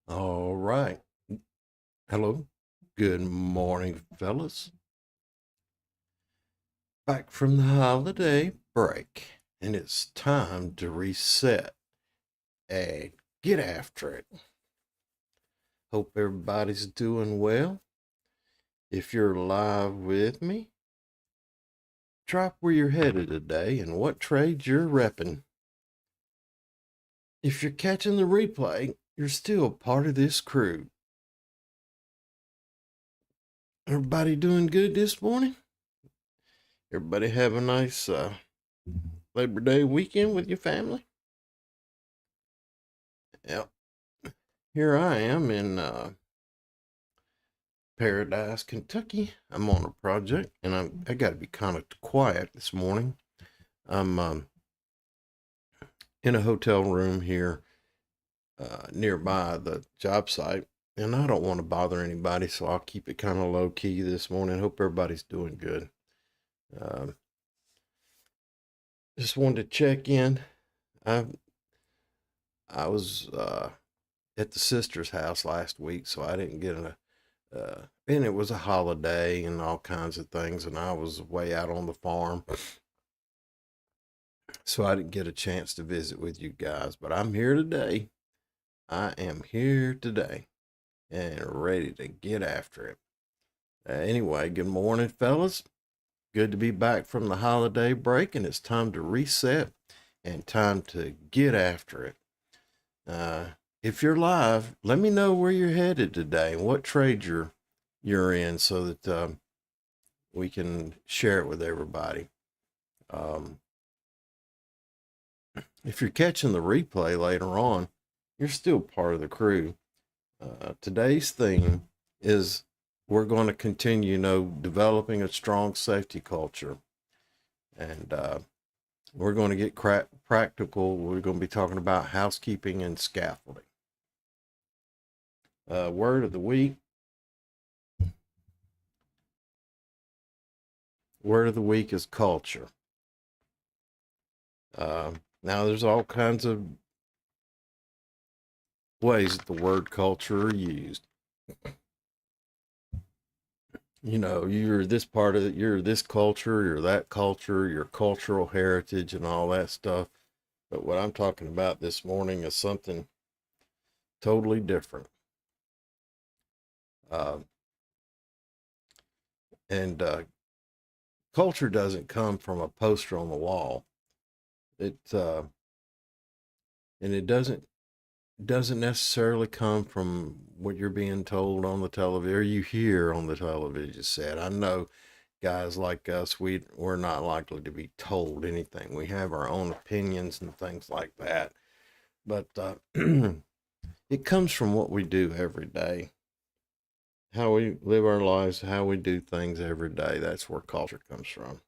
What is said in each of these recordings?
All right. Hello. Good morning, fellas. Back from the holiday break, and it's time to reset and get after it. Hope everybody's doing well. If you're live with me, drop where you're headed today and what trade you're repping. If you're catching the replay, you're still part of this crew. Everybody doing good this morning? Everybody have a nice Labor Day weekend with your family? Yep. Here I am in Paradise, Kentucky. I'm on a project, and I got to be kind of quiet this morning. I'm in a hotel room here nearby the job site, and I don't want to bother anybody, so I'll keep it kind of low key this morning. Hope everybody's doing good. Um, just wanted to check in. I I was at the sister's house last week, so I didn't get and it was a holiday and all kinds of things, and I was way out on the farm, so I didn't get a chance to visit with you guys. But I'm here today. I am here today and ready to get after it. Anyway, good morning, fellas. Good to be back from the holiday break, and it's time to reset and time to get after it. Uh, if you're live, let me know where you're headed today and what trade you're in, so that we can share it with everybody. Um, if you're catching the replay later on, you're still part of the crew. Today's theme is we're going to continue, developing a strong safety culture. And we're going to get practical. We're going to be talking about housekeeping and scaffolding. Word of the week. Word of the week is culture. Now, there's all kinds of ways that the word culture are used. You're this part of it, you're this culture, you're that culture, your cultural heritage, and all that stuff. But what I'm talking about this morning is something totally different. Uh, and culture doesn't come from a poster on the wall. It and it doesn't necessarily come from what you're being told on the television or you hear on the television set. I know guys like us, we're not likely to be told anything. We have our own opinions and things like that. But it comes from what we do every day, how we live our lives, how we do things every day. That's where culture comes from.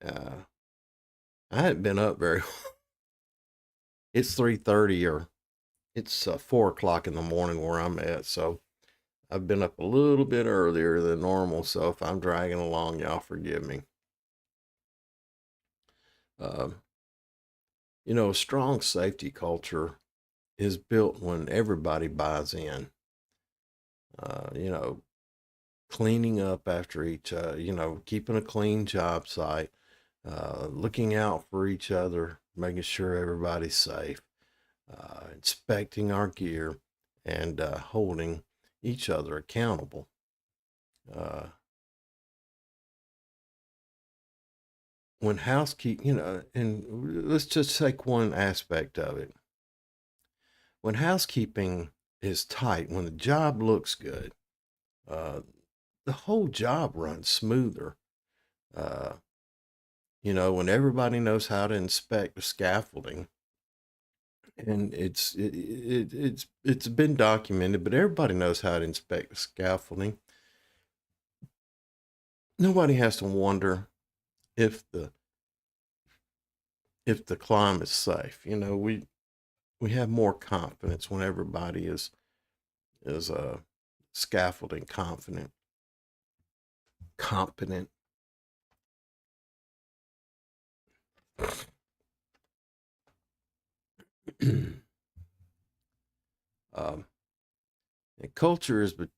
Uh, I hadn't been up very. It's 3:30 or it's 4 o'clock in the morning where I'm at, so I've been up a little bit earlier than normal. So if I'm dragging along, y'all forgive me. Um, a strong safety culture is built when everybody buys in. Uh, you know, Cleaning up after each, keeping a clean job site, looking out for each other, making sure everybody's safe, inspecting our gear, and holding each other accountable. Uh, when housekeeping, and let's just take one aspect of it. When housekeeping is tight, when the job looks good, uh, the whole job runs smoother. Uh, when everybody knows how to inspect the scaffolding, and it's been documented, but everybody knows how to inspect the scaffolding. Nobody has to wonder if the climb is safe. We have more confidence when everybody is scaffolding confident, competent. Um, and culture is the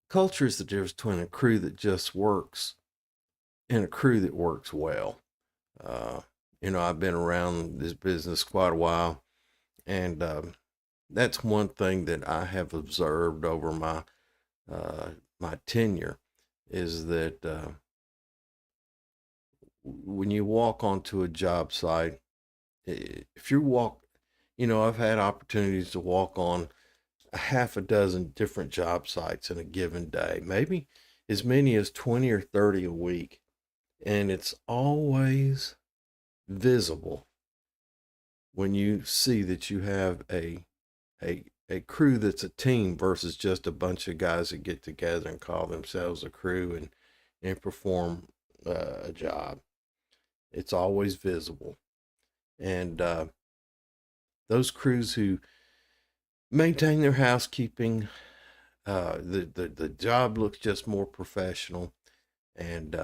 difference between a crew that just works and a crew that works well. Uh, I've been around this business quite a while, and that's one thing that I have observed over my tenure is that when you walk onto a job site, if you walk, I've had opportunities to walk on a half a dozen different job sites in a given day, maybe as many as 20 or 30 a week. And it's always visible when you see that you have a crew that's a team versus just a bunch of guys that get together and call themselves a crew and perform a job. It's always visible. And those crews who maintain their housekeeping, the job looks just more professional, and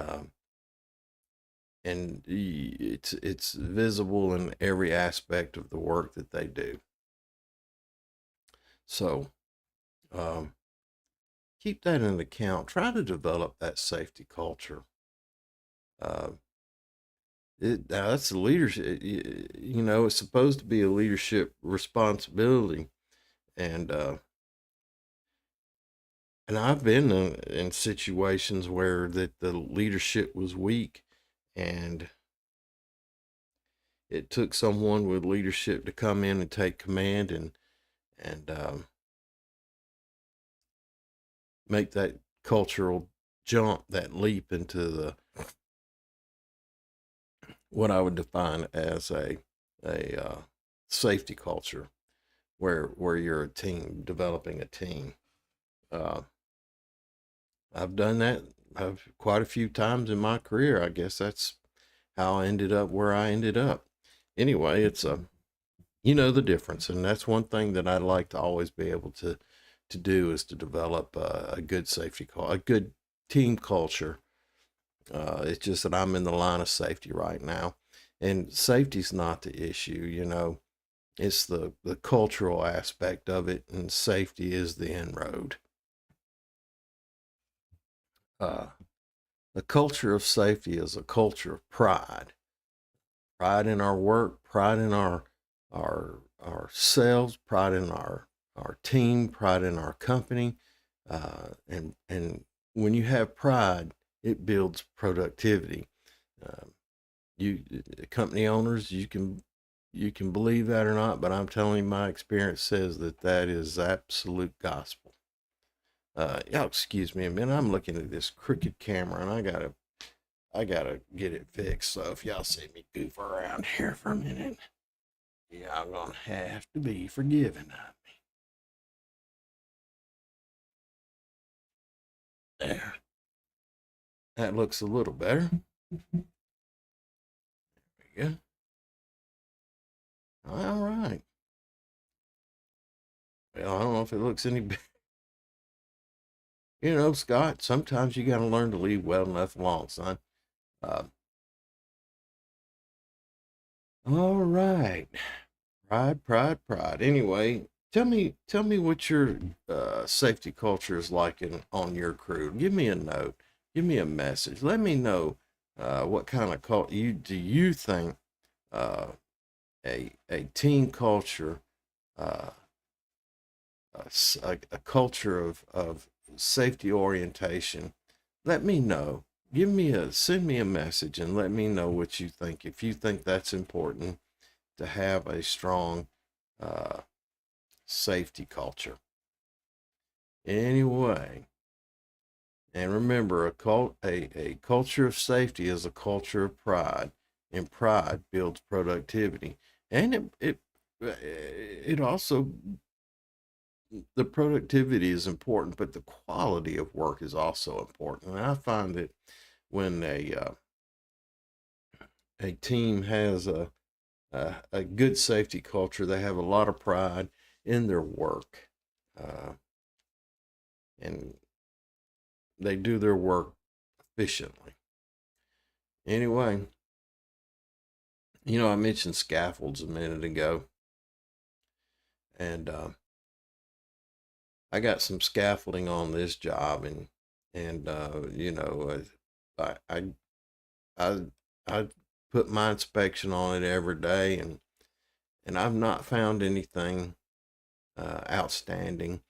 it's visible in every aspect of the work that they do. So um, keep that in account. Try to develop that safety culture. Uh, that's the leadership. It's supposed to be a leadership responsibility, and I've been in situations where the leadership was weak, and it took someone with leadership to come in and take command and make that cultural jump, that leap into the what I would define as a safety culture, where you're a team, developing a team. Uh, I've done that quite a few times in my career. I guess that's how I ended up where I ended up. Anyway, it's a the difference, and that's one thing that I'd like to always be able to do is to develop a good a good team culture. It's just that I'm in the line of safety right now, and safety's not the issue. It's the cultural aspect of it, and safety is the inroad. Uh, the culture of safety is a culture of pride in our work, pride in ourselves, pride in our team, pride in our company, and when you have pride, it builds productivity. Um, you company owners, you can believe that or not, but I'm telling you, my experience says that that is absolute gospel. Y'all excuse me a minute. I'm looking at this crooked camera, and I gotta get it fixed. So if y'all see me goof around here for a minute, y'all gonna have to be forgiving of me. There, that looks a little better. There we go. All right. Well, I don't know if it looks any better. Scott, sometimes you got to learn to leave well enough alone, son. Uh, all right. Pride, pride, pride. Anyway, tell me what your safety culture is like on your crew. Give me a note. Give me a message. Let me know what kind of cult you think uh, a team culture, uh, a culture of safety orientation. Let me know. Send me a message and let me know what you think. If you think that's important to have a strong uh, safety culture. Anyway, and remember, a culture of safety is a culture of pride, and pride builds productivity. And it also, the productivity is important, but the quality of work is also important. And I find that when a team has a good safety culture, they have a lot of pride in their work, uh, and they do their work efficiently. Anyway, I mentioned scaffolds a minute ago, and I got some scaffolding on this job, and I I I I put my inspection on it every day, and I've not found anything outstanding.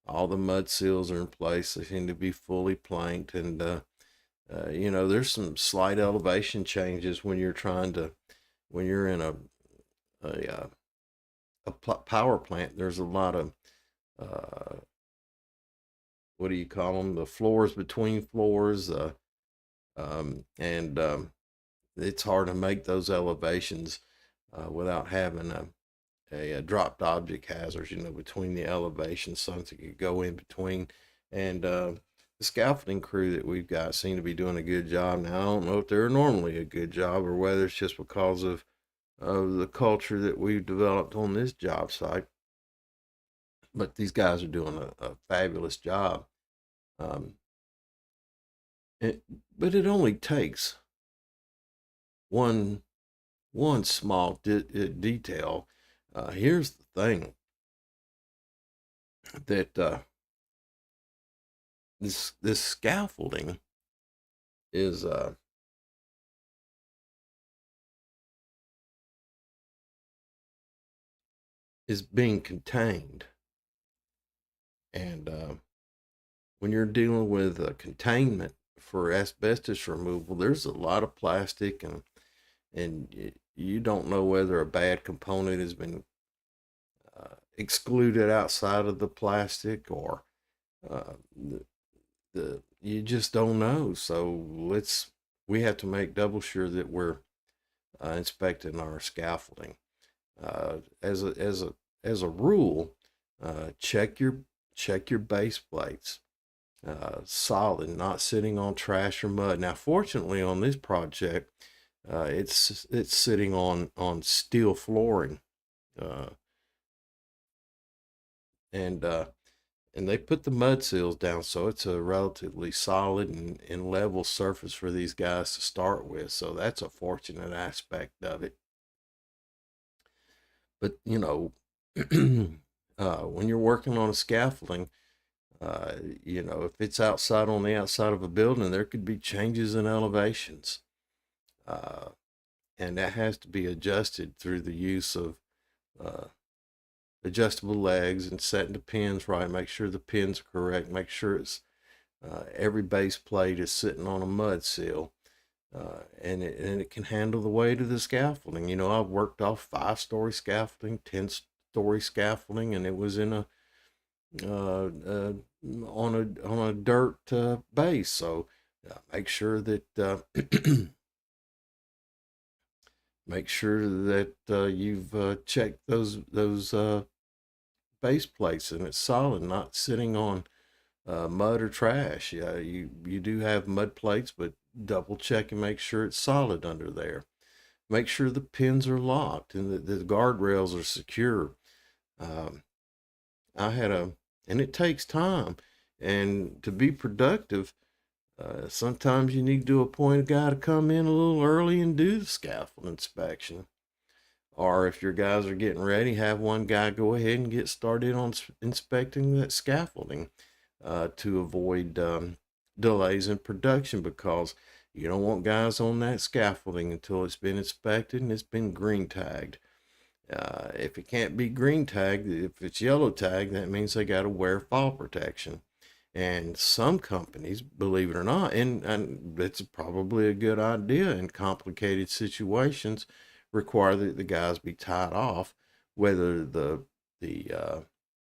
All the mud seals are in place. They seem to be fully planked, and there's some slight elevation changes when you're trying to when you're in a, uh, power plant. There's a lot of uh, what do you call them? The floors between floors, and it's hard to make those elevations without having a dropped object hazards, between the elevations, something could go in between. And the scaffolding crew that we've got seem to be doing a good job. Now, I don't know if they're normally a good job or whether it's just because of the culture that we've developed on this job site. But these guys are doing a fabulous job. Um, it, but it only takes one one small detail. Here's the thing that this scaffolding is being contained, and when you're dealing with containment for asbestos removal, there's a lot of plastic, and you don't know whether a bad component has been excluded outside of the plastic, or uh, the you just don't know. So we have to make double sure that we're inspecting our scaffolding. As a rule, check your base plates, solid, not sitting on trash or mud. Now, fortunately, on this project, it's sitting on steel flooring, uh, and and they put the mud seals down, so it's a relatively solid and level surface for these guys to start with. So that's a fortunate aspect of it. But when you're working on a scaffolding, uh, if it's outside on the outside of a building, there could be changes in elevations, uh, and that has to be adjusted through the use of uh, adjustable legs and setting the pins right. Make sure the pins are correct. Make sure it's every base plate is sitting on a mud seal, and it can handle the weight of the scaffolding. I've worked off 5-story scaffolding, 10-story scaffolding, and it was in a on a dirt base. So make sure that you've checked those base plates and it's solid, not sitting on mud or trash. Yeah, you do have mud plates, but double check and make sure it's solid under there. Make sure the pins are locked and the guardrails are secure. Um, I had and it takes time. And to be productive, sometimes you need to appoint a guy to come in a little early and do the scaffold inspection. Or if your guys are getting ready, have one guy go ahead and get started on inspecting that scaffolding to avoid delays in production, because you don't want guys on that scaffolding until it's been inspected and it's been green tagged. If it can't be green tagged, if it's yellow tagged, that means they got to wear fall protection. And some companies, believe it or not, and it's probably a good idea in complicated situations, require that the guys be tied off, whether the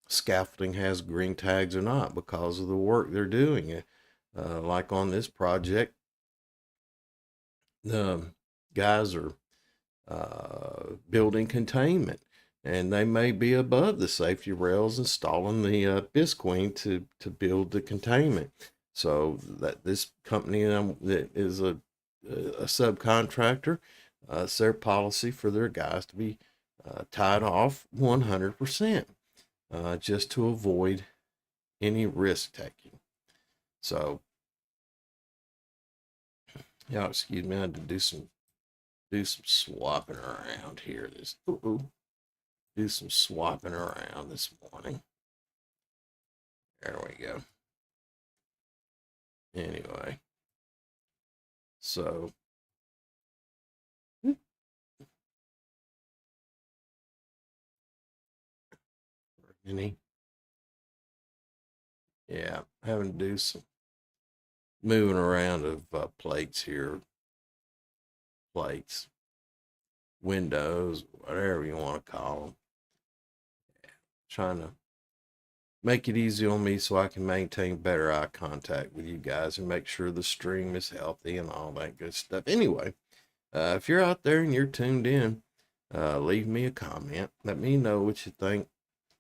scaffolding has green tags or not, because of the work they're doing. Like on this project, the guys are building containment, and they may be above the safety rails installing the bisqueen to build the containment. So that this company that is a subcontractor, it's their policy for their guys to be tied off 100%, just to avoid any risk taking. So, yeah, excuse me, I had to do some swapping around here. Do some swapping around this morning. There we go. Anyway, so any yeah, having to do some moving around of plates here, plates, windows, whatever you want to call them. Trying to make it easy on me so I can maintain better eye contact with you guys and make sure the stream is healthy and all that good stuff. Anyway, if you're out there and you're tuned in, leave me a comment. Let me know what you think.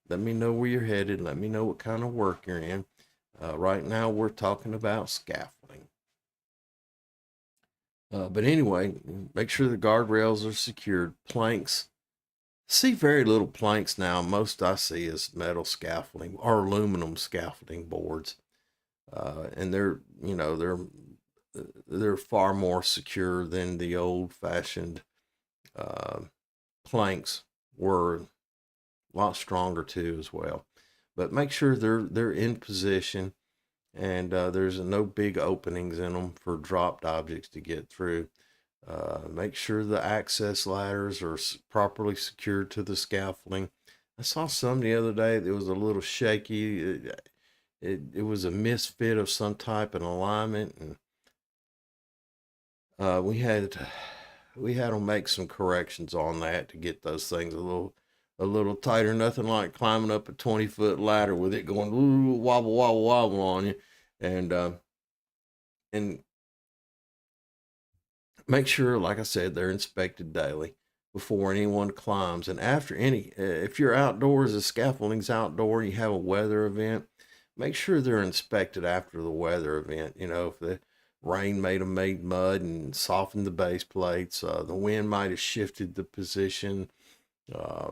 Let me know where you're headed. Let me know what kind of work you're in. Right now, we're talking about scaffolding. But anyway, make sure the guardrails are secured. Planks. See very little planks now. Most I see is metal scaffolding or aluminum scaffolding boards, and they're far more secure than the old-fashioned uh, planks were. A lot stronger too as well. But make sure they're in position and there's no big openings in them for dropped objects to get through. Make sure the access ladders are properly secured to the scaffolding. I saw some the other day that was a little shaky. It was a misfit of some type in alignment, and we had to make some corrections on that to get those things a little tighter. Nothing like climbing up a 20-foot ladder with it going ooh, wobble wobble wobble on you, and make sure, like I said, they're inspected daily before anyone climbs and after any. If you're outdoors, the scaffolding's outdoor, you have a weather event, make sure they're inspected after the weather event. You know, if the rain made mud and softened the base plates, the wind might have shifted the position. Uh,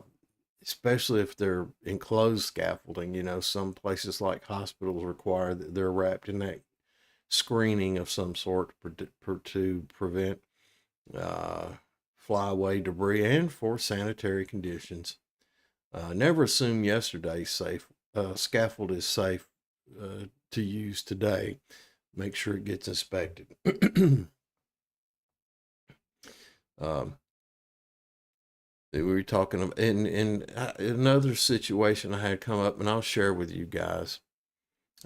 Especially if they're enclosed scaffolding, you know, some places like hospitals require that they're wrapped in that screening of some sort to prevent uh, flyaway debris and for sanitary conditions. Never assume yesterday's scaffold is safe to use today. Make sure it gets inspected. um, we were talking about in another situation I had come up, and I'll share with you guys.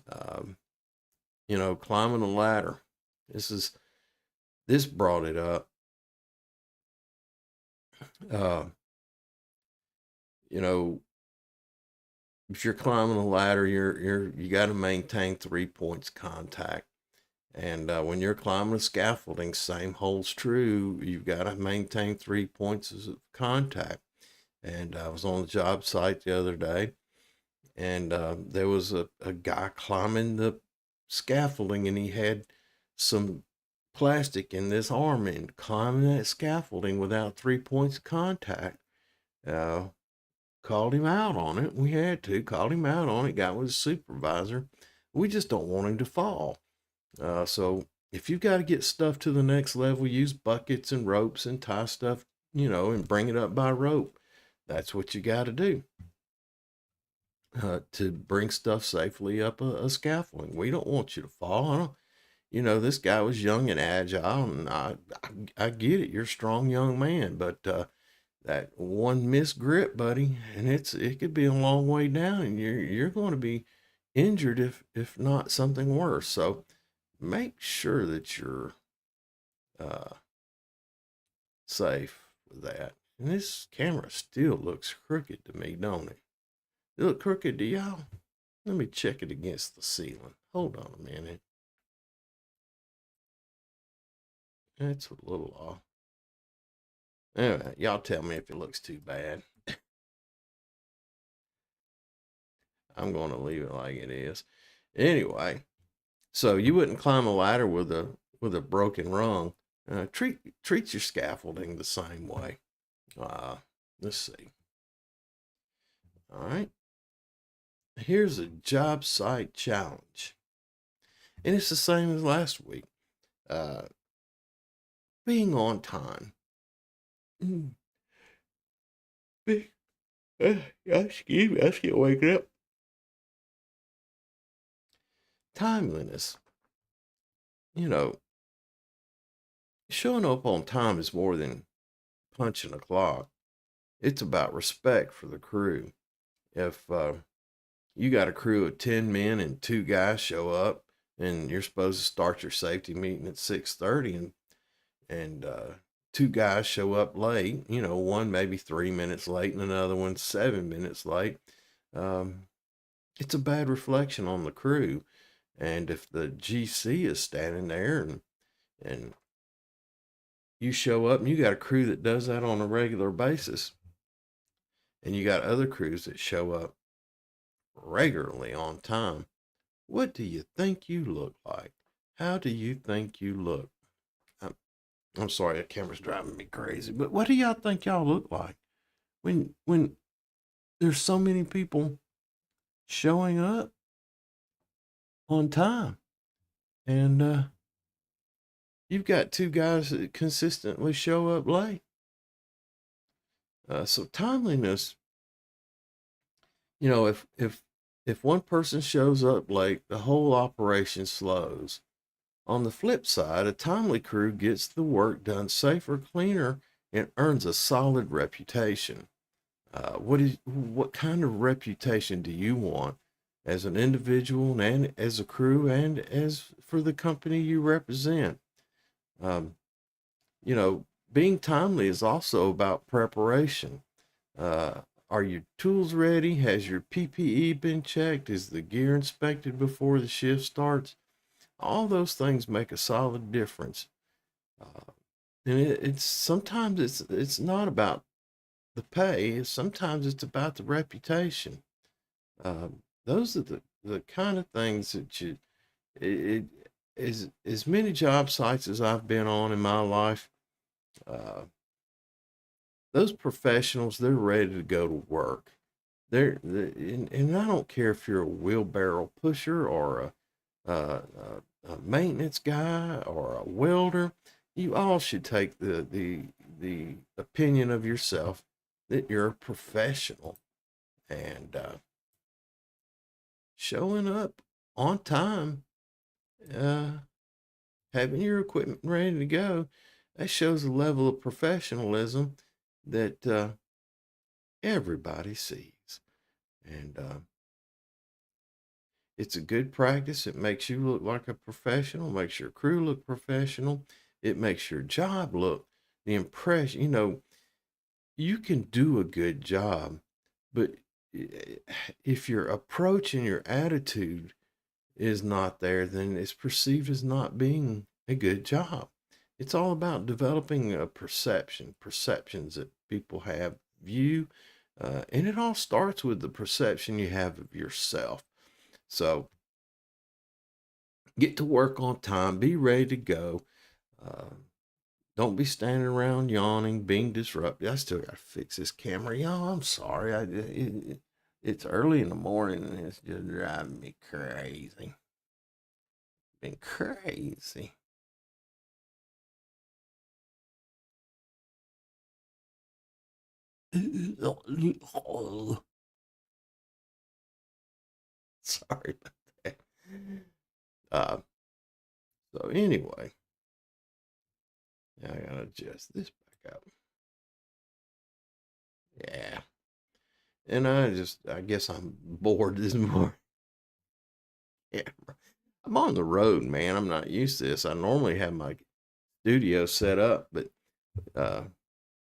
Um, you know, climbing a ladder. This brought it up. Uh, you know, if you're climbing a ladder, you got to maintain 3 points contact. And when you're climbing a scaffolding, same holds true. You've got to maintain 3 points of contact. And I was on the job site the other day, and there was a guy climbing the scaffolding, and he had some plastic in this arm and climbing that scaffolding without 3 points of contact. Uh, Called him out on it. We had to called him out on it. Got with his supervisor. We just don't want him to fall. So if you've got to get stuff to the next level, use buckets and ropes and tie stuff, you know, and bring it up by rope. That's what you got to do to bring stuff safely up a scaffolding. We don't want you to fall. You know, this guy was young and agile, and I get it. You're a strong young man, but that one missed grip, buddy, and it could be a long way down, and you're going to be injured if not something worse. So make sure that you're uh, safe with that. And this camera still looks crooked to me, don't it? It look crooked to y'all? Let me check it against the ceiling. Hold on a minute. That's a little off. Anyway, y'all tell me if it looks too bad. I'm going to leave it like it is. Anyway, so you wouldn't climb a ladder with a broken rung. Treat your scaffolding the same way. Let's see. All right. Here's a job site challenge, and it's the same as last week. Uh, being on time. Excuse me, I still waking up. timeliness. You know, showing up on time is more than punching a clock. It's about respect for the crew. If you got a crew of 10 men and two guys show up, and you're supposed to start your safety meeting at 6:30, and two guys show up late, one maybe 3 minutes late and another one 7 minutes late, um, it's a bad reflection on the crew. And if the GC is standing there and you show up and you got a crew that does that on a regular basis, and you got other crews that show up regularly on time, what do you think you look like? How do you think you look? I'm, I'm sorry, the camera's driving me crazy, but what do y'all think y'all look like when there's so many people showing up on time, and you've got two guys that consistently show up late? So timeliness, if one person shows up late, the whole operation slows. On the flip side, a timely crew gets the work done safer, cleaner, and earns a solid reputation. What kind of reputation do you want as an individual and as a crew and as for the company you represent? Um, you know, Being timely is also about preparation. Uh, are your tools ready? Has your PPE been checked? Is the gear inspected before the shift starts? All those things make a solid difference. Uh, and it's sometimes it's not about the pay. Sometimes it's about the reputation. Those are the kind of things that it, as many job sites as I've been on in my life, uh, those professionals, they're ready to go to work. And I don't care if you're a wheelbarrow pusher or a maintenance guy or a welder. You all should take the opinion of yourself that you're a professional, and showing up on time, uh, having your equipment ready to go. That shows a level of professionalism that everybody sees. And it's a good practice. It makes you look like a professional, makes your crew look professional. It makes your job look the impression. You can do a good job, but if your approach and your attitude is not there, then it's perceived as not being a good job. It's all about developing a perceptions that people have of you, and it all starts with the perception you have of yourself. So get to work on time, be ready to go. Uh, don't be standing around yawning, being disrupted. I still got to fix this camera. Y'all, I'm sorry. It's early in the morning and it's just driving me crazy. Been crazy. Sorry about that. Uh, so anyway, I gotta adjust this back up. Yeah. And I guess I'm bored this morning. Yeah. I'm on the road, man. I'm not used to this. I normally have my studio set up, but uh,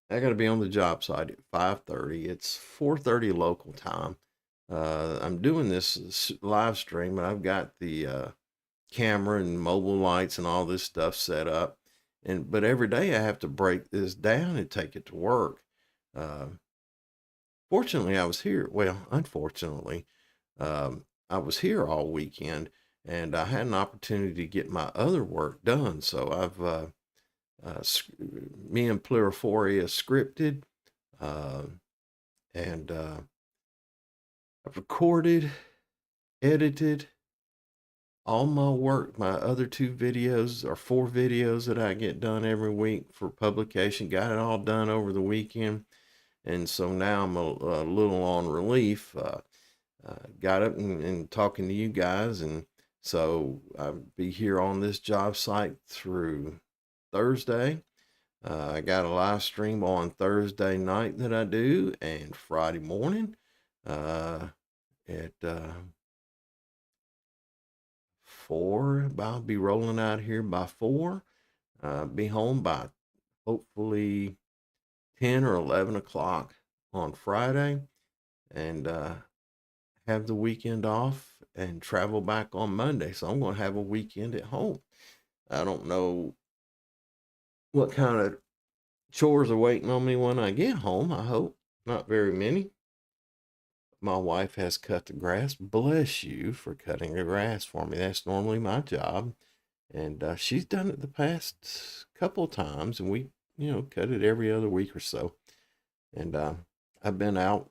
I got to be on the job site at 5:30. It's 4:30 local time. I'm doing this live stream, and I've got the camera and mobile lights and all this stuff set up. But every day I have to break this down and take it to work. Uh, Fortunately, I was here. Well, unfortunately, I was here all weekend, and I had an opportunity to get my other work done. So me and Pluriforia scripted, uh, and I've recorded, edited all my work. My other two videos or four videos that I get done every week for publication. Got it all done over the weekend. And so now I'm a little on relief. Got up and talking to you guys, and So I'll be here on this job site through Thursday. I got a live stream on Thursday night that I do, and Friday morning uh, at 4. I'll be rolling out here by 4. Be home by hopefully 10 or 11 o'clock on Friday, and have the weekend off and travel back on Monday. So I'm going to have a weekend at home. I don't know what kind of chores are waiting on me when I get home. I hope not very many. My wife has cut the grass. Bless you for cutting the grass for me. That's normally my job. And she's done it the past couple of times, and we, cut it every other week or so. And I've been out,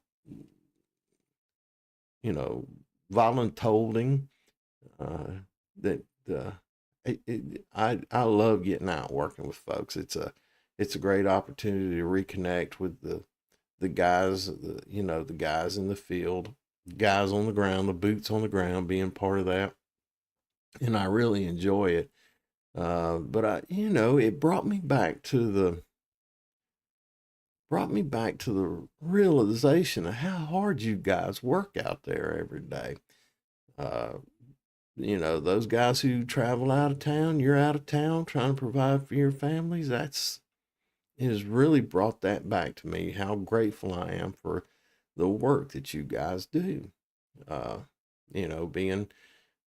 you know, voluntolding. That I love getting out working with folks. It's a great opportunity to reconnect with the guys, the guys in the field, guys on the ground, the boots on the ground, being part of that, and I really enjoy it. But it brought me back to the realization of how hard you guys work out there every day. Uh, those guys who travel out of town, you're out of town trying to provide for your families. It has really brought that back to me, how grateful I am for the work that you guys do. Uh, being,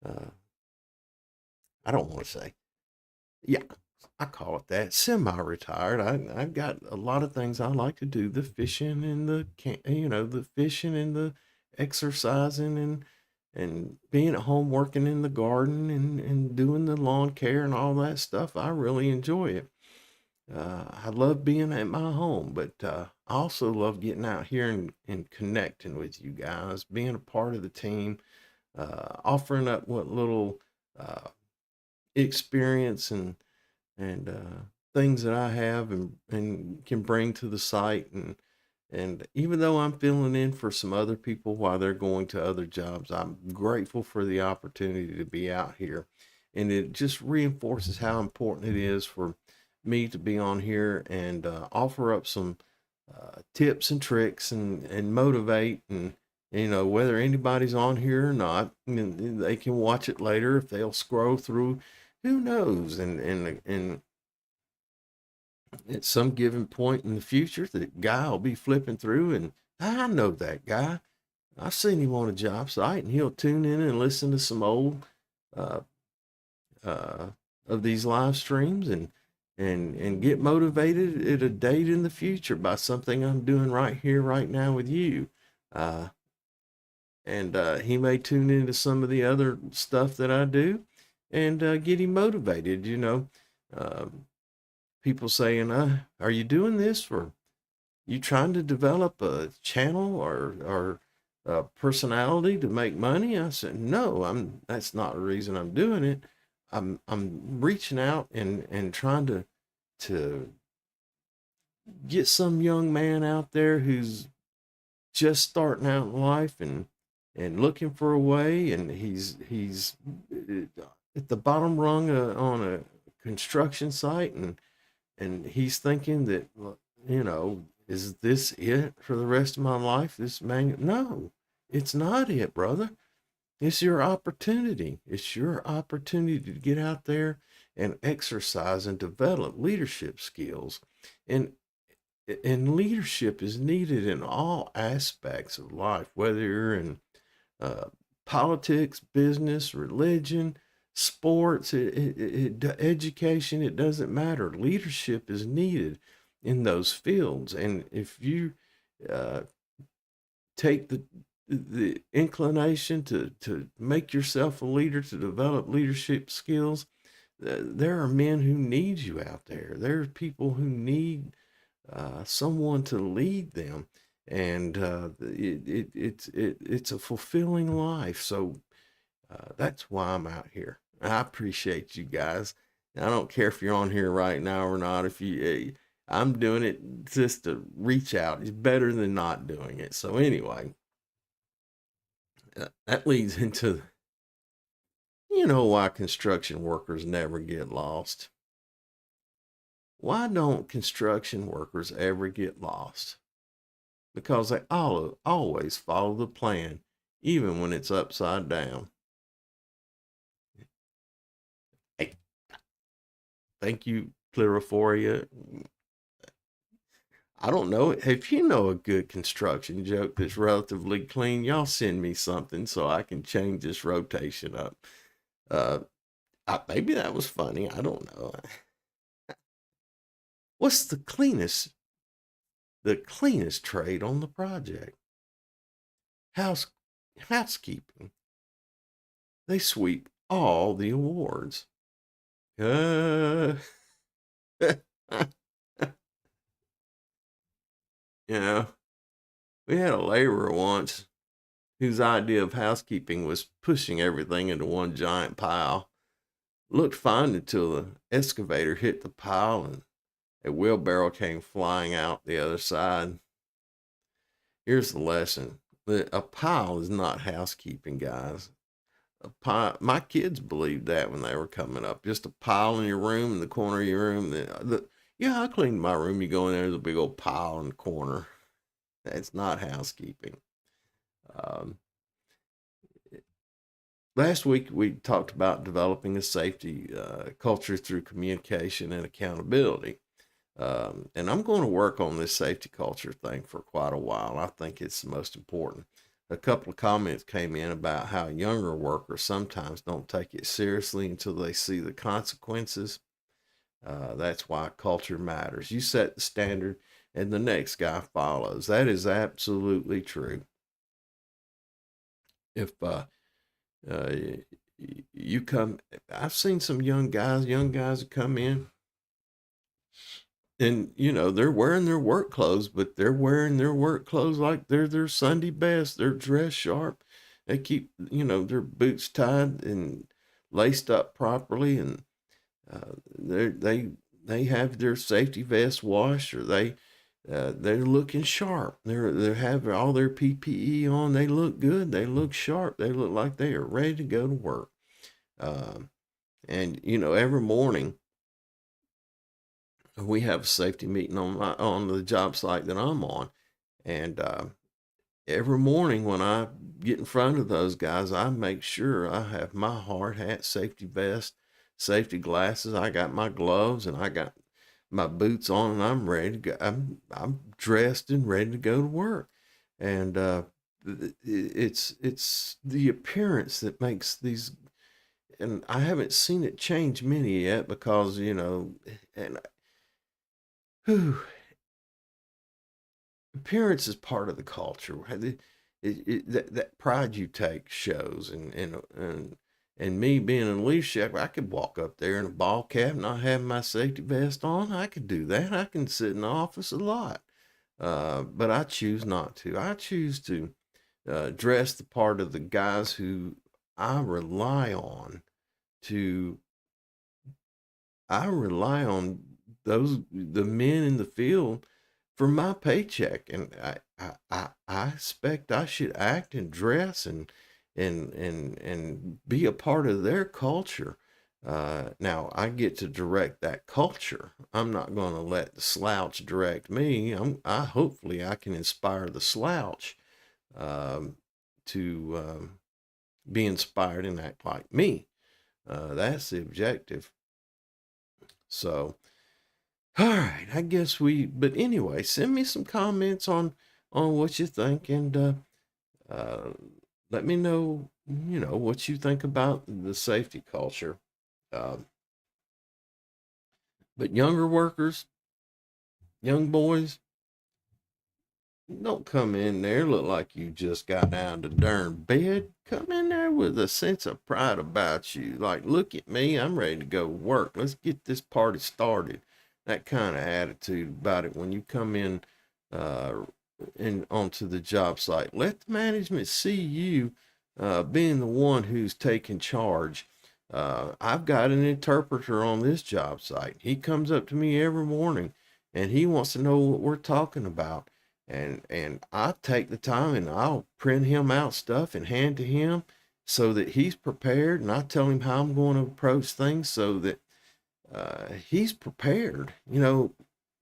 uh, I don't want to say, yeah, I call it that, semi-retired. I've got a lot of things I like to do: the fishing and the fishing and the exercising and being at home working in the garden and doing the lawn care and all that stuff. I really enjoy it. I love being at my home, but I also love getting out here and connecting with you guys, being a part of the team, offering up what little uh, experience and things that I have and can bring to the site. And even though I'm filling in for some other people while they're going to other jobs, I'm grateful for the opportunity to be out here. And it just reinforces how important it is for me to be on here and offer up some tips and tricks and motivate. And, whether anybody's on here or not, they can watch it later if they'll scroll through. Who knows? And at some given point in the future, the guy will be flipping through, and I know that guy. I've seen him on a job site, and he'll tune in and listen to some old uh, uh, of these live streams and get motivated at a date in the future by something I'm doing right here, right now with you. Uh, and he may tune into some of the other stuff that I do and get him motivated. Uh, People saying, "Are you doing this for you trying to develop a channel or a personality to make money?" I said, "No, that's not the reason I'm doing it. I'm reaching out and trying to get some young man out there who's just starting out in life and looking for a way, and he's at the bottom rung on a construction site, and he's thinking that, is this it for the rest of my life? No, it's not it, brother. It's your opportunity. It's your opportunity to get out there and exercise and develop leadership skills. And and leadership is needed in all aspects of life, whether you're in uh, politics, business, religion, sports, education. It doesn't matter. Leadership is needed in those fields, and if you uh, take the inclination to make yourself a leader, to develop leadership skills, there are men who need you out there. There are people who need someone to lead them, and it's a fulfilling life. So that's why I'm out here. I appreciate you guys. I don't care if you're on here right now or not. If you, I'm doing it just to reach out. It's better than not doing it. So anyway, that leads into you know why construction workers never get lost? Why don't construction workers ever get lost? Because they always follow the plan, even when it's upside down. Hey, thank you, Clariforia. I don't know if you know a good construction joke that's relatively clean. Y'all send me something so I can change this rotation up. Uh, maybe that was funny. I don't know. What's the cleanest trade on the project? House housekeeping. They sweep all the awards. Uh, you know, we had a laborer once whose idea of housekeeping was pushing everything into one giant pile. Looked fine until the excavator hit the pile and a wheelbarrow came flying out the other side. Here's the lesson. A pile is not housekeeping, guys. A pile, my kids believed that when they were coming up. Just a pile in your room, in the corner of your room. Yeah, I cleaned my room. You go in there, there's a big old pile in the corner. That's not housekeeping. Um, Last week, we talked about developing a safety culture through communication and accountability. And I'm going to work on this safety culture thing for quite a while. I think it's the most important. A couple of comments came in about how younger workers sometimes don't take it seriously until they see the consequences. That's why culture matters. You set the standard and the next guy follows. That is absolutely true. If uh, you come, I've seen some young guys that come in and they're wearing their work clothes, but they're wearing their work clothes like they're their Sunday best. They're dressed sharp. They keep their boots tied and laced up properly, and they have their safety vest washed, or they're looking sharp. They have all their PPE on. They look good. They look sharp. They look like they are ready to go to work. And every morning we have a safety meeting on the job site that I'm on, and every morning when I get in front of those guys, I make sure I have my hard hat, safety vest, safety glasses. I got my gloves and I got my boots on, and I'm ready to go. I'm dressed and ready to go to work, and it's the appearance that makes these. And I haven't seen it change many yet because and whew, appearance is part of the culture. That pride you take shows, and me being in leadership, I could walk up there in a ball cap, not having my safety vest on. I could do that. I can sit in the office a lot, but I choose not to. I choose to dress the part of the guys who I rely on to. I rely on the men in the field for my paycheck, and I expect I should act and dress and be a part of their culture. Now I get to direct that culture. I'm not going to let the slouch direct me. I hopefully I can inspire the slouch to be inspired and act like me. That's the objective. So, all right, I guess but anyway, send me some comments on what you think, and uh, let me know, what you think about the safety culture. Uh, but younger workers, young boys, don't come in there look like you just got out of darn bed. Come in there with a sense of pride about you. Like, look at me, I'm ready to go work. Let's get this party started. That kind of attitude about it when you come uh, in onto the job site. Let the management see you being the one who's taking charge. I've got an interpreter on this job site. He comes up to me every morning and he wants to know what we're talking about. And I take the time and I'll print him out stuff and hand to him. so that he's prepared. And I tell him how I'm going to approach things so that he's prepared,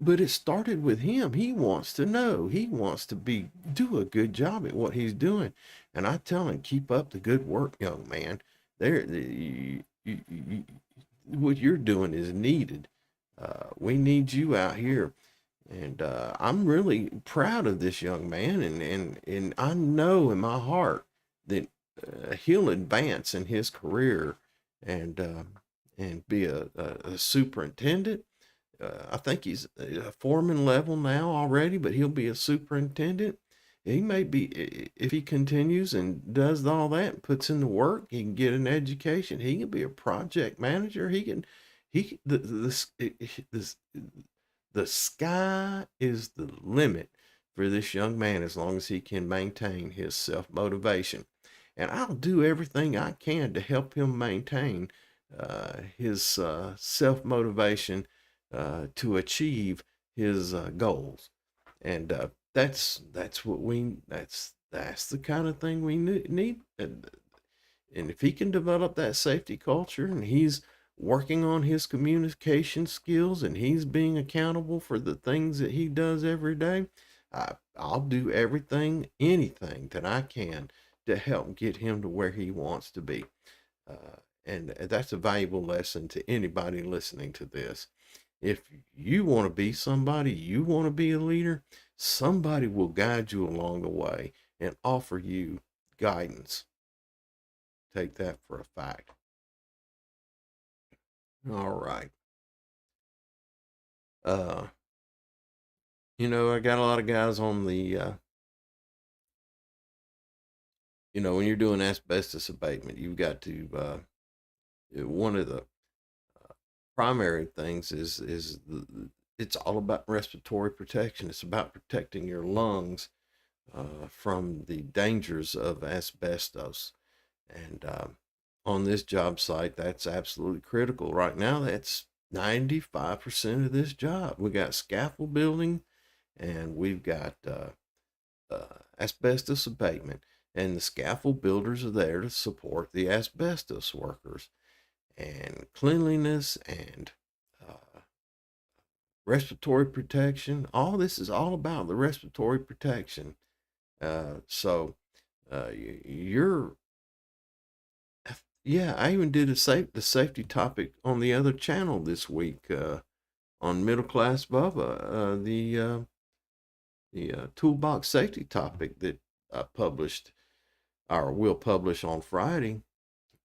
but it started with him. He wants to know. He wants to do a good job at what he's doing. And I tell him, keep up the good work, young man. There, what you're doing is needed. We need you out here. And I'm really proud of this young man. And I know in my heart that he'll advance in his career and, uh, and be a superintendent. I think he's a foreman level now already, but he'll be a superintendent. He may be, if he continues and does all that and puts in the work, he can get an education. He can be a project manager. He can, he, the sky is the limit for this young man as long as he can maintain his self motivation. And I'll do everything I can to help him maintain his self motivation to achieve his goals. And that's the kind of thing we need. And if he can develop that safety culture and he's working on his communication skills and he's being accountable for the things that he does every day, I'll do anything that I can to help get him to where he wants to be. And that's a valuable lesson to anybody listening to this. If you want to be somebody, you want to be a leader, somebody will guide you along the way and offer you guidance. Take that for a fact. All right. Uh, I got a lot of guys on when you're doing asbestos abatement, you've got to, one of the primary things is it's all about respiratory protection. It's about protecting your lungs from the dangers of asbestos. And on this job site, that's absolutely critical. Right now, that's 95% of this job. We got scaffold building and we've got asbestos abatement. And the scaffold builders are there to support the asbestos workers. And cleanliness and respiratory protection. All this is all about the respiratory protection. So you're, yeah, I even did the safety topic on the other channel this week on Middleclassbubba, the toolbox safety topic that I published or will publish on Friday.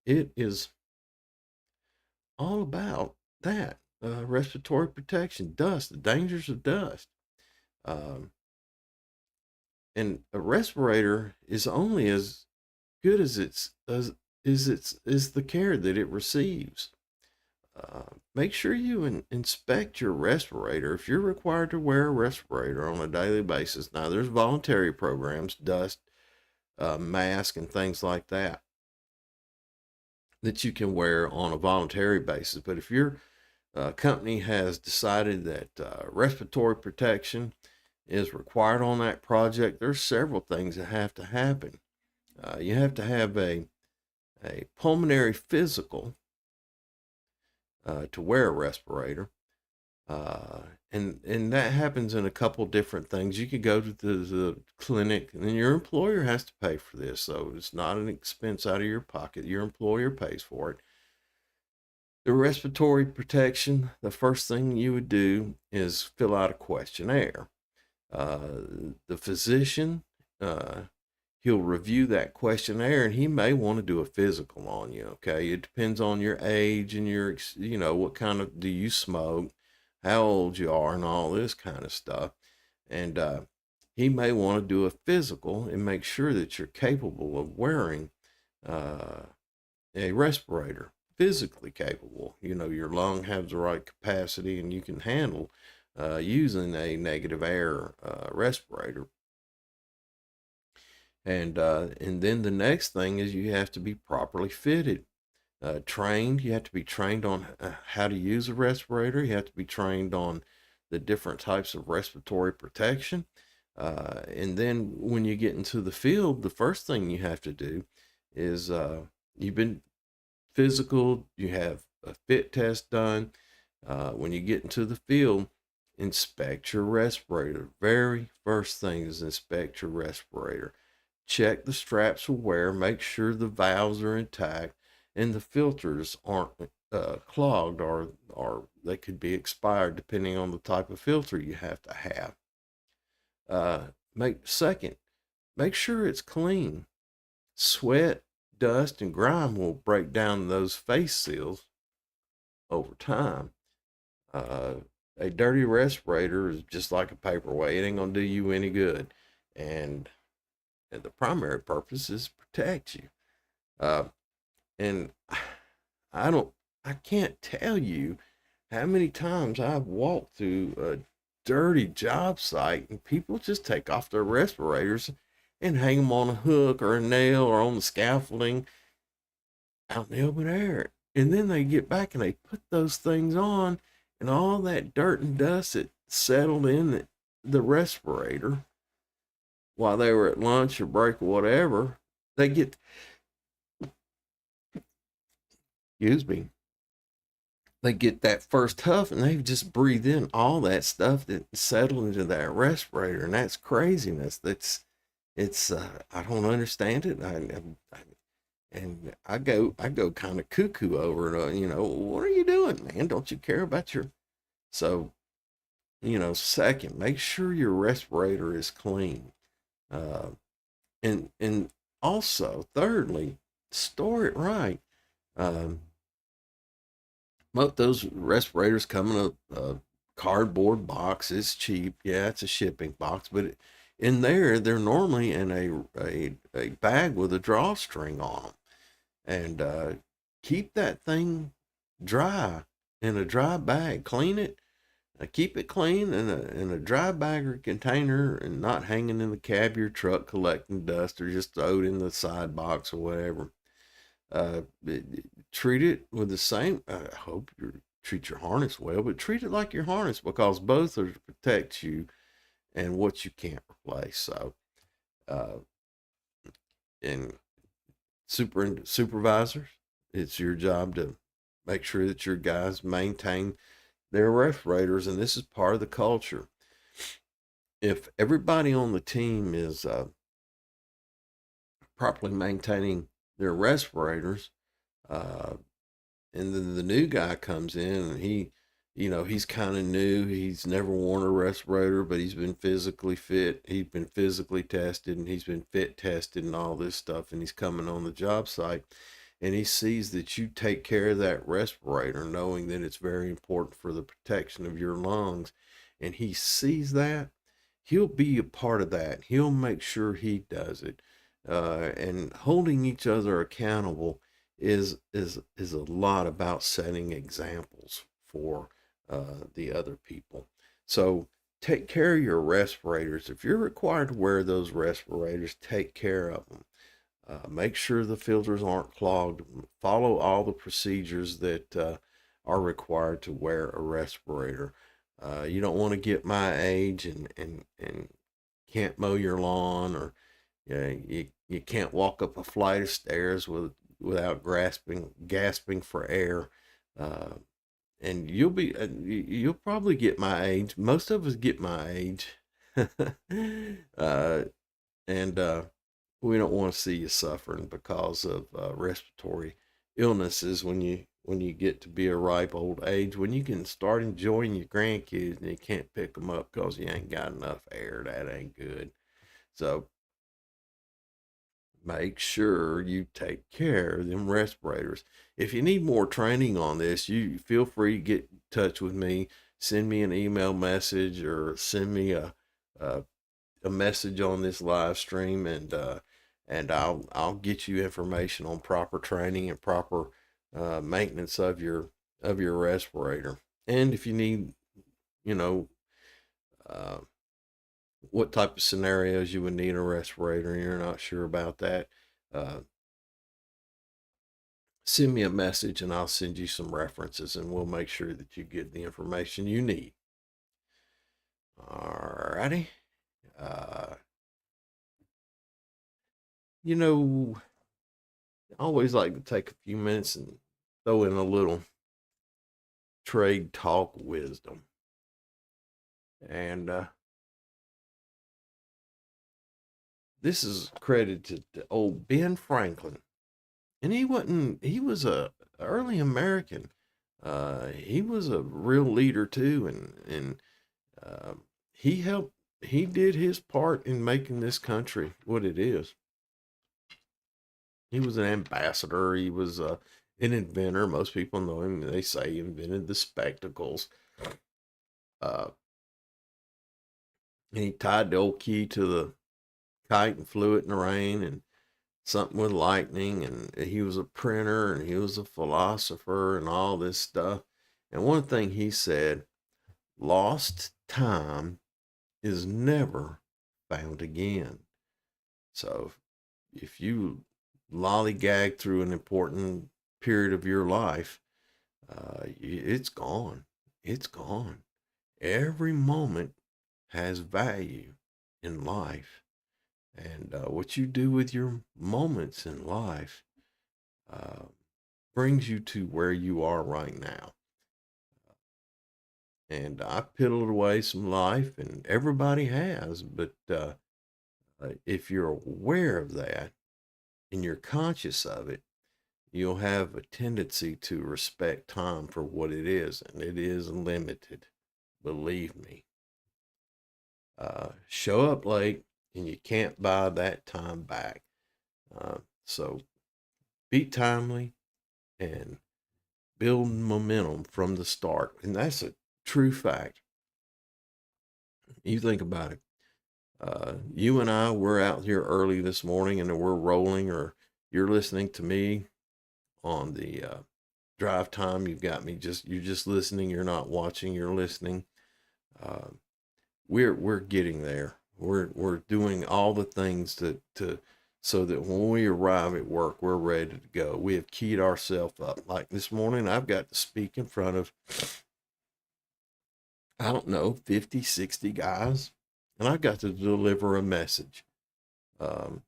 It is all about that respiratory protection, dust, the dangers of dust. Um, and a respirator is only as good as is the care that it receives. Make sure you inspect your respirator. If you're required to wear a respirator on a daily basis, now there's voluntary programs, dust, mask, and things like that you can wear on a voluntary basis. But if your company has decided that respiratory protection is required on that project, there's several things that have to happen. You have to have a pulmonary physical to wear a respirator. And that happens in a couple different things. You could go to the clinic, and then your employer has to pay for this, so it's not an expense out of your pocket. Your employer pays for it. The respiratory protection, the first thing you would do is fill out a questionnaire. The physician, he'll review that questionnaire and he may want to do a physical on you. Okay. It depends on your age and what kind of, do you smoke, how old you are, and all this kind of stuff. And he may want to do a physical and make sure that you're capable of wearing a respirator, physically capable. Your lung has the right capacity and you can handle using a negative air respirator. And then the next thing is you have to be properly fitted, trained. You have to be trained on how to use a respirator. You have to be trained on the different types of respiratory protection. And then when you get into the field, the first thing you have to do is you've been physical, you have a fit test done. When you get into the field, inspect your respirator. Very first thing is inspect your respirator. Check the straps for wear, make sure the valves are intact and the filters aren't clogged, or they could be expired depending on the type of filter you have to have. Make sure it's clean. Sweat, dust, and grime will break down those face seals over time. Uh, a dirty respirator is just like a paperweight. It ain't gonna do you any good, and the primary purpose is protect you. Uh, and I don't, I can't tell you how many times I've walked through a dirty job site and people just take off their respirators and hang them on a hook or a nail or on the scaffolding out in the open air. And then they get back and they put those things on, and all that dirt and dust that settled in the respirator while they were at lunch or break or whatever, they get, excuse me, they get that first huff and they just breathe in all that stuff that settled into that respirator. And that's craziness. I don't understand it. And I go kind of cuckoo over it. What are you doing, man? Don't you care about your, so, second, make sure your respirator is clean. Uh, and also, thirdly, store it right. Um, Most those respirators come in a cardboard box. It's cheap. Yeah, it's a shipping box, but in there, they're normally in a bag with a drawstring on them. And keep that thing dry in a dry bag. Clean it. Keep it clean in a dry bag or container, and not hanging in the cab of your truck collecting dust, or just throw it in the side box or whatever. Uh, Treat it with the same. I hope you treat your harness well, but treat it like your harness, because both are to protect you and what you can't replace. So, uh, and supervisors, it's your job to make sure that your guys maintain their respirators, and this is part of the culture. If everybody on the team is properly maintaining their respirators, uh, and then the new guy comes in and he's kind of new. He's never worn a respirator, but he's been physically fit. He's been physically tested, and he's been fit tested and all this stuff. And he's coming on the job site, and he sees that you take care of that respirator, knowing that it's very important for the protection of your lungs. And he sees that, he'll be a part of that. He'll make sure he does it. And holding each other accountable is a lot about setting examples for the other people. So take care of your respirators. If you're required to wear those respirators, take care of them. Make sure the filters aren't clogged. Follow all the procedures that are required to wear a respirator. You don't want to get my age and can't mow your lawn, or you can't walk up a flight of stairs without gasping for air. Uh, and you'll probably get my age. Most of us get my age. uh, and we don't want to see you suffering because of respiratory illnesses when you get to be a ripe old age, when you can start enjoying your grandkids and you can't pick them up because you ain't got enough air. That ain't good. So make sure you take care of them respirators. If you need more training on this, you feel free to get in touch with me. Send me an email message, or send me a, a message on this live stream, and I'll get you information on proper training and proper maintenance of your respirator. And if you need, you know, uh, what type of scenarios you would need a respirator and you're not sure about that, uh, send me a message and I'll send you some references, and we'll make sure that you get the information you need. Alrighty. Uh, you know, I always like to take a few minutes and throw in a little trade talk wisdom. And this is credited to old Ben Franklin. And he was a early American. He was a real leader too. And he helped, he did his part in making this country what it is. He was an ambassador. He was an inventor. Most people know him. They say he invented the spectacles. Uh, and he tied the old key to the kite and flew it in the rain, and something with lightning. And he was a printer, and he was a philosopher, and all this stuff. And one thing he said, lost time is never found again. So if you lollygag through an important period of your life, it's gone. It's gone. Every moment has value in life. And what you do with your moments in life brings you to where you are right now. And I piddled away some life, and everybody has. But if you're aware of that and you're conscious of it, you'll have a tendency to respect time for what it is, and it is limited. Believe me. Show up late, and you can't buy that time back. So be timely and build momentum from the start. And that's a true fact. You think about it. You and I, we're out here early this morning and we're rolling, or you're listening to me on the drive time. You've got me you're just listening. You're not watching, you're listening. We're getting there. We're doing all the things to so that when we arrive at work, we're ready to go. We have keyed ourselves up. Like this morning, I've got to speak in front of, I don't know, 50, 60 guys, and I've got to deliver a message. And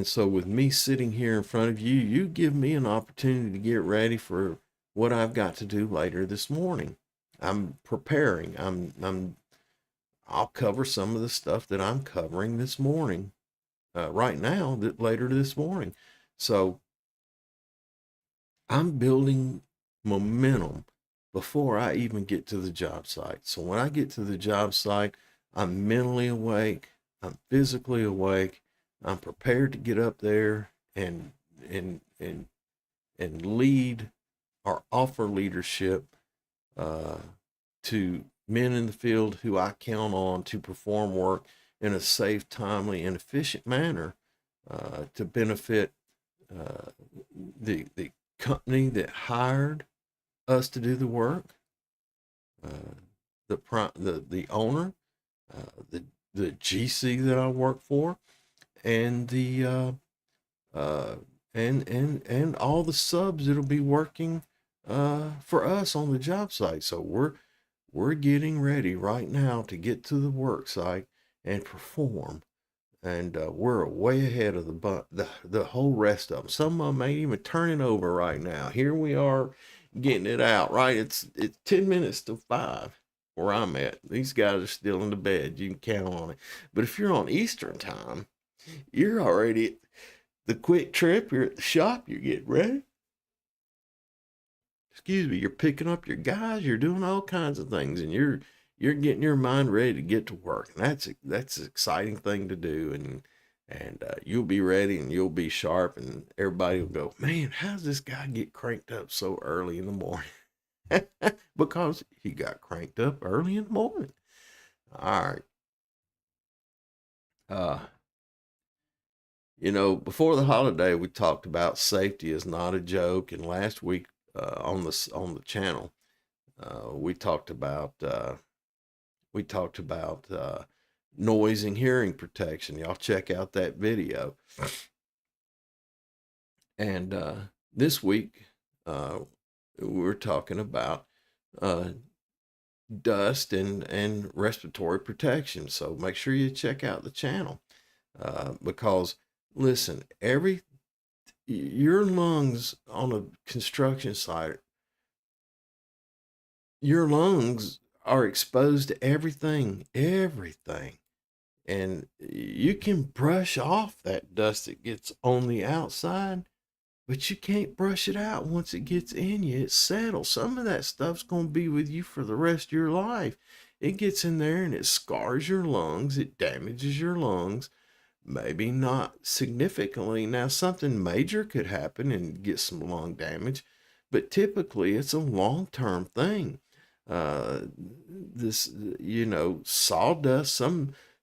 so with me sitting here in front of you, you give me an opportunity to get ready for what I've got to do later this morning. I'm preparing. I'll cover some of the stuff that I'm covering this morning, right now, that later this morning. So I'm building momentum before I even get to the job site. So when I get to the job site, I'm mentally awake, I'm physically awake, I'm prepared to get up there and lead or offer leadership to men in the field who I count on to perform work in a safe, timely, and efficient manner to benefit the company that hired us to do the work, the owner, the GC that I work for, and the and all the subs that'll be working for us on the job site. So we're getting ready right now to get to the work site and perform. And we're way ahead of the whole rest of them. Some of them ain't even turning over right now. Here we are getting it out, right? It's 10 minutes to 5 where I'm at. These guys are still in the bed. You can count on it. But if you're on Eastern time, you're already at the quick trip. You're at the shop. You're getting ready. Excuse me. You're picking up your guys. You're doing all kinds of things, and you're getting your mind ready to get to work. And that's an exciting thing to do. And you'll be ready and you'll be sharp, and everybody will go, man, how's this guy get cranked up so early in the morning? Because he got cranked up early in the morning. All right. Before the holiday, we talked about safety is not a joke. And last week on the channel, we talked about noise and hearing protection. Y'all check out that video. And this week, we're talking about dust and respiratory protection. So make sure you check out the channel because listen, your lungs on a construction site, your lungs are exposed to everything. And you can brush off that dust that gets on the outside, but you can't brush it out once it gets in you. It settles. Some of that stuff's going to be with you for the rest of your life. It gets in there and it scars your lungs, it damages your lungs. Maybe not significantly. Now, something major could happen and get some lung damage, but typically it's a long term thing. This, sawdust,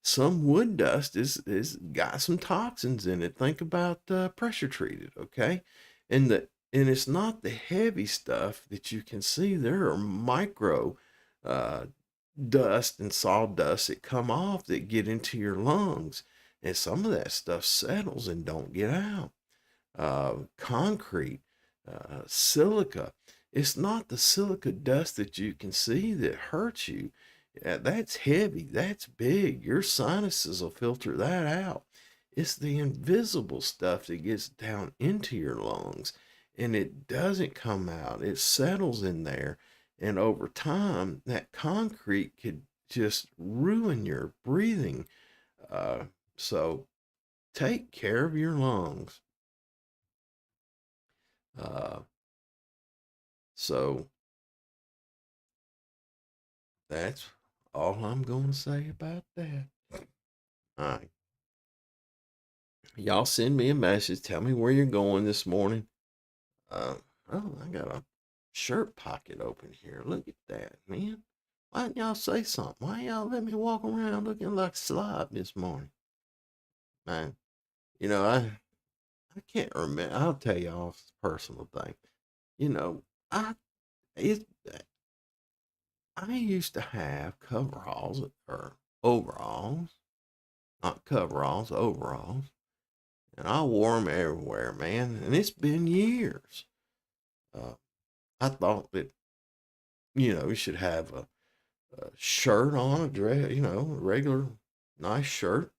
some wood dust is got some toxins in it. Think about pressure treated, okay? And it's not the heavy stuff that you can see. There are micro uh, dust and sawdust that come off that get into your lungs, and some of that stuff settles and don't get out. Concrete, silica. It's not the silica dust that you can see that hurts you. Yeah, that's heavy. That's big. Your sinuses will filter that out. It's the invisible stuff that gets down into your lungs and it doesn't come out. It settles in there. And over time, that concrete could just ruin your breathing. So take care of your lungs. Uh, so that's all I'm going to say about that. All right. Y'all send me a message. Tell me where you're going this morning. Oh, I got a shirt pocket open here. Look at that, man. Why didn't y'all say something? Why y'all let me walk around looking like a slob this morning? Man, I can't remember. I'll tell y'all a personal thing. You know, I it I used to have coveralls or overalls, not coveralls, overalls, and I wore them everywhere, man. And it's been years. Uh, I thought that you should have a shirt on, a dress, a regular nice shirt,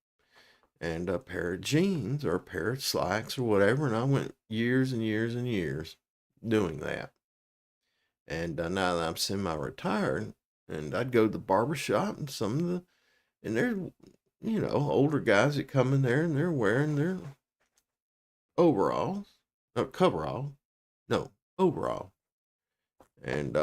and a pair of jeans or a pair of slacks or whatever. And I went years and years and years doing that. And now that I'm semi-retired, and I'd go to the barber shop, and and there's older guys that come in there and they're wearing their overalls, no coverall, no overall, and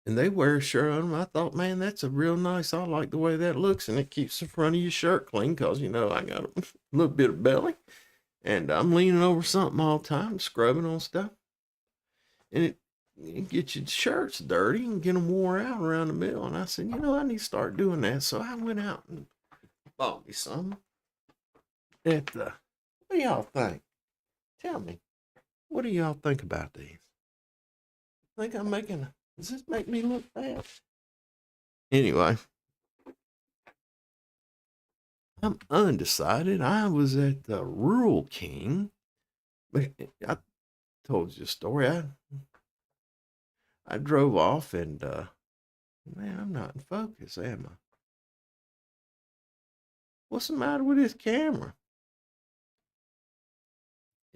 they wear a shirt on them. I thought, man, that's a real nice. I like the way that looks, and it keeps the front of your shirt clean because I got a little bit of belly, and I'm leaning over something all the time, scrubbing on stuff, and it gets your shirts dirty and get them wore out around the middle. And I said, I need to start doing that. So I went out and bought me some. What do y'all think? Tell me, what do y'all think about these? Think I'm making? Does this make me look bad? Anyway, I'm undecided. I was at the Rural King. I told you a story. I drove off and man, I'm not in focus, am I? What's the matter with this camera?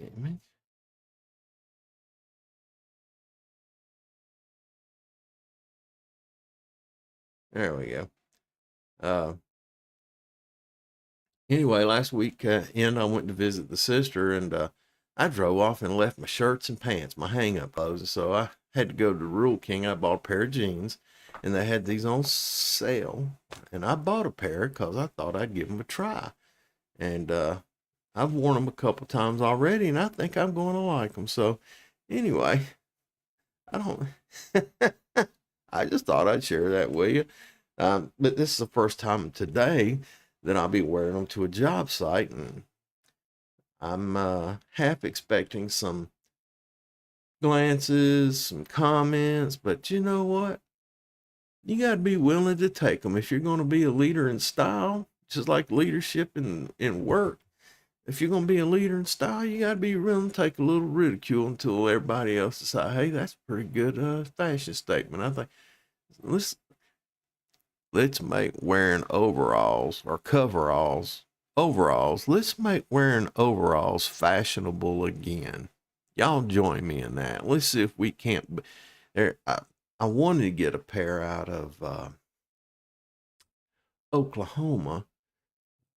Image. There we go. Anyway, last week I went to visit the sister, and I drove off and left my shirts and pants, my hang-up clothes. So I had to go to the Rural King. I bought a pair of jeans, and they had these on sale, and I bought a pair because I thought I'd give them a try. And I've worn them a couple times already, and I think I'm going to like them. So anyway, I don't. I just thought I'd share that with you. But this is the first time today that I'll be wearing them to a job site, and I'm half expecting some glances, some comments, but you know what? You got to be willing to take them if you're going to be a leader in style, just like leadership in work. If you're going to be a leader in style, you got to be willing to take a little ridicule until everybody else decides, hey, that's a pretty good fashion statement. I think let's make wearing overalls or coveralls overalls. Let's make wearing overalls fashionable again. Y'all join me in that. Let's see if we can't. There, I wanted to get a pair out of Oklahoma,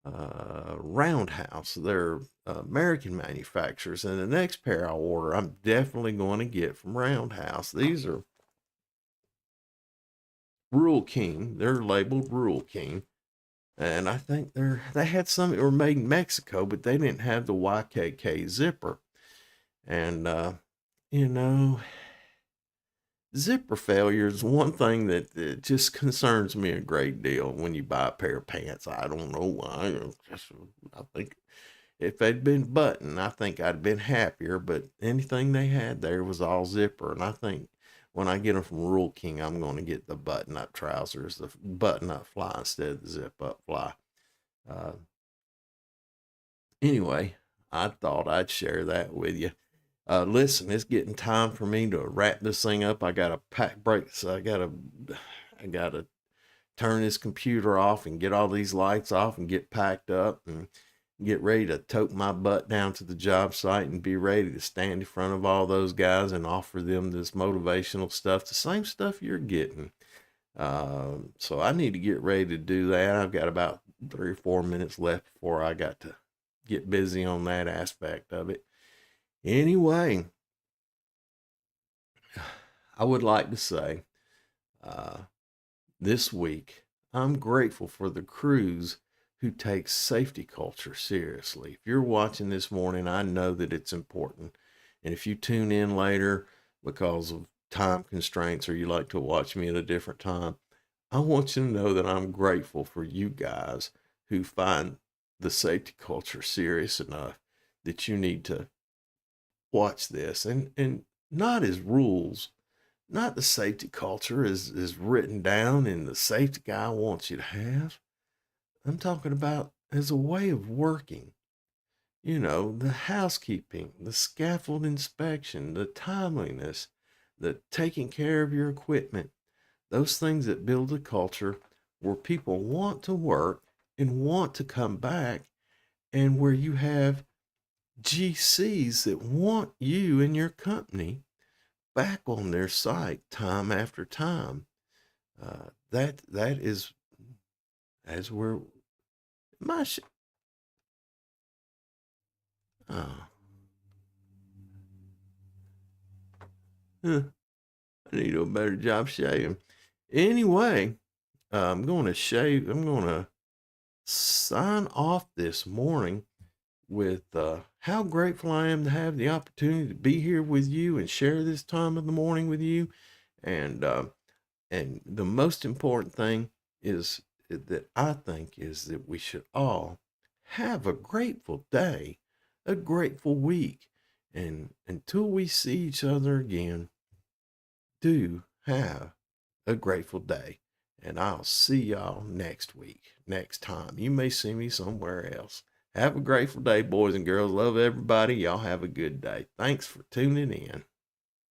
Roundhouse. They're American manufacturers, and the next pair I order, I'm definitely going to get from Roundhouse. These are Rural King. They're labeled Rural King. And I think they had some that were made in Mexico, but they didn't have the YKK zipper. And you know, zipper failure is one thing that just concerns me a great deal when you buy a pair of pants. I don't know why. I think if they'd been button, I think I'd been happier. But anything they had there was all zipper, and I think when I get them from Rural King, I'm going to get the button-up trousers, the button-up fly instead of the zip-up fly. Anyway, I thought I'd share that with you. Listen, it's getting time for me to wrap this thing up. I got to pack breaks. I gotta turn this computer off and get all these lights off and get packed up and get ready to tote my butt down to the job site and be ready to stand in front of all those guys and offer them this motivational stuff, the same stuff you're getting. So I need to get ready to do that. I've got about 3 or 4 minutes left before I got to get busy on that aspect of it. Anyway, I would like to say this week, I'm grateful for the crews who take safety culture seriously. If you're watching this morning, I know that it's important. And if you tune in later because of time constraints or you like to watch me at a different time, I want you to know that I'm grateful for you guys who find the safety culture serious enough that you need to watch this and not as rules, not the safety culture is written down and the safety guy wants you to have. I'm talking about as a way of working. You know, the housekeeping, the scaffold inspection, the timeliness, the taking care of your equipment, those things that build a culture where people want to work and want to come back, and where you have GCs that want you and your company back on their site time after time. That is as we're my sh- oh, huh, I need to do a better job shaving. Anyway, I'm going to shave. I'm going to sign off this morning with how grateful I am to have the opportunity to be here with you and share this time of the morning with you. And the most important thing is that I think is that we should all have a grateful day, a grateful week. And until we see each other again, do have a grateful day. And I'll see y'all next week, next time. You may see me somewhere else. Have a grateful day, boys and girls. Love everybody. Y'all have a good day. Thanks for tuning in.